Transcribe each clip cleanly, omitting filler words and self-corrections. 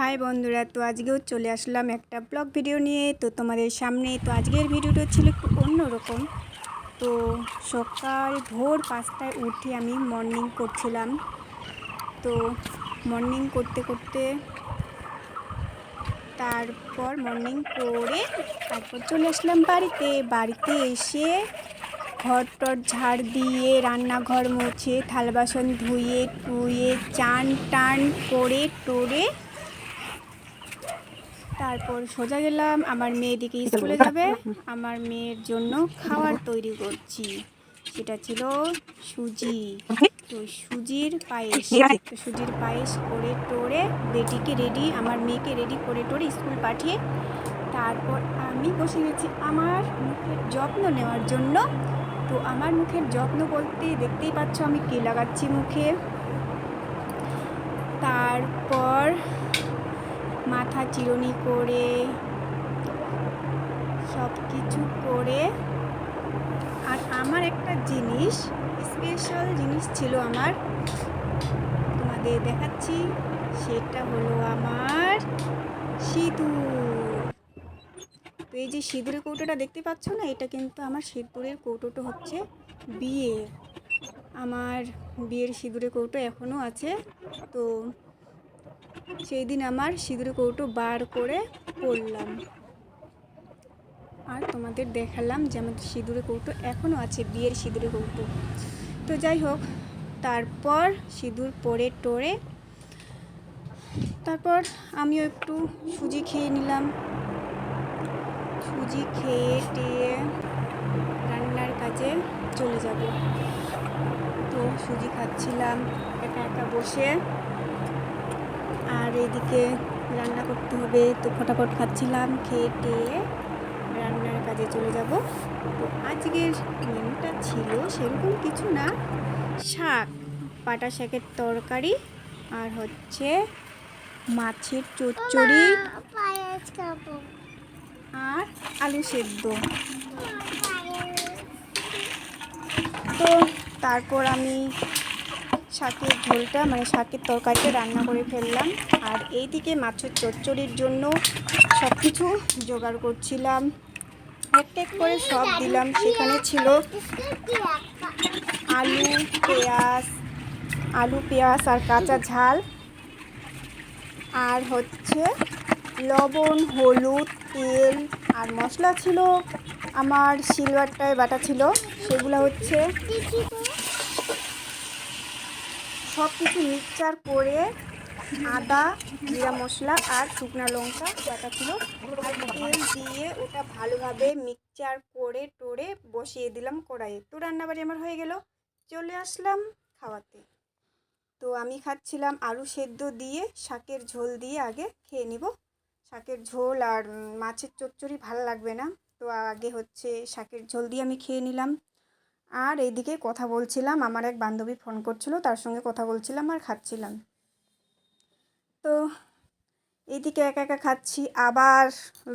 High বন্ধুরা, তো আজকেও চলে আসলাম একটা ব্লগ ভিডিও নিয়ে। তো তোমাদের সামনে তো আজকের ভিডিওটা ছিল একটু অন্যরকম। তো সকাল ভোর 5টায় উঠে আমি মর্নিং করছিলাম। তো মর্নিং করতে করতে তারপর মর্নিং করে তারপর চলে আসলাম বাড়িতে এসে ঘর টর ঝাড় দিয়ে রান্নাঘর মুছে থালা বাসন ধুয়ে টুয়ে চান টান করে টোরে তারপর সোজা গেলাম আমার মেয়েদিকে স্কুলে যাবে। আমার মেয়ের জন্য খাবার তৈরি করছি, সেটা ছিল সুজি। তো সুজির পায়েস করে টোরে আমার মেয়েকে রেডি করে টোরে স্কুল পাঠিয়ে তারপর আমি বসে গেছি আমার মুখের যত্ন নেওয়ার জন্য। তো আমার মুখের যত্ন বলতে দেখতেই পাচ্ছ আমি কী লাগাচ্ছি মুখে। তারপর মাথা চিরুনি করে সব কিছু করে, আর আমার একটা জিনিস স্পেশাল জিনিস ছিল আমার, তোমাদের দেখাচ্ছি। সেটা হলো আমার সিঁদুর। তো এই যে সিঁদুরের কৌটোটা দেখতে পাচ্ছ না, এটা কিন্তু আমার সিঁদুরের কৌটোটা হচ্ছে বিয়ের। আমার বিয়ের সিঁদুরের কৌটো এখনও আছে। তো সেই দিন আমার সিঁদুরের কৌটো বার করে পরলাম আর তোমাদের দেখালাম যে আমাদের সিঁদুরের কৌটো এখনও আছে, বিয়ের সিঁদুরের কৌটো। তো যাই হোক, তারপর সিঁদুর পরে টোরে তারপর আমিও একটু সুজি খেয়ে নিলাম। সুজি খেয়ে টেয়ে রান্নার কাজে চলে যাব। তো সুজি খাচ্ছিলাম একা একা বসে, আর এদিকে রান্না করতে হবে। তো ফটাফট খাচ্ছিলাম, খেয়ে টেয়ে রান্নার কাজে চলে যাব। তো আজকের মেনুটা ছিল সেরকম কিছু না, পাটা শাকের তরকারি আর হচ্ছে মাছের চচ্চড়ি আর আলু সেদ্ধ। তো তারপর আমি শাকের ঝোলটা শাকের তরকারিটা রান্না করে ফেললাম। আর এইদিকে মাছের চচ্চড়ির জন্য সব কিছু জোগাড় করছিলাম, এক করে সব দিলাম। সেখানে ছিল আলু পেঁয়াজ আর কাঁচা ঝাল, আর হচ্ছে লবণ হলুদ তেল আর মশলা ছিল আমার সিলভারটায় বাটা ছিল। সেগুলো হচ্ছে সব কিছু মিক্সচার করে আদা জিরা মশলা আর শুকনো লঙ্কা বাটা ছিল, আর তেল দিয়ে ওটা ভালোভাবে মিক্সচার করে টোরে বসিয়ে দিলাম কড়াইয়ে। তো রান্নাবাড়ি আমার হয়ে গেল, চলে আসলাম খাওয়াতে। তো আমি খাচ্ছিলাম আলু সেদ্ধ দিয়ে শাকের ঝোল দিয়ে। আগে খেয়ে নিব শাকের ঝোল, আর মাছের চচ্চড়ি ভালো লাগবে না। তো আগে হচ্ছে শাকের ঝোল দিয়ে আমি খেয়ে নিলাম। আর এইদিকে কথা বলছিলাম, আমার এক বান্ধবী ফোন করছিল, তার সঙ্গে কথা বলছিলাম আর খাচ্ছিলাম। তো এইদিকে একা একা খাচ্ছি, আবার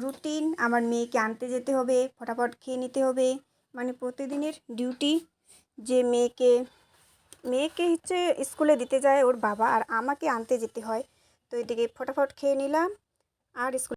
রুটিন আমার মেয়েকে আনতে যেতে হবে, ফটাফট খেয়ে নিতে হবে। প্রতিদিনের ডিউটি যে মেয়েকে হচ্ছে স্কুলে দিতে যায় ওর বাবা, আর আমাকে আনতে যেতে হয়। তো এদিকে ফটাফট খেয়ে নিলাম আর স্কুল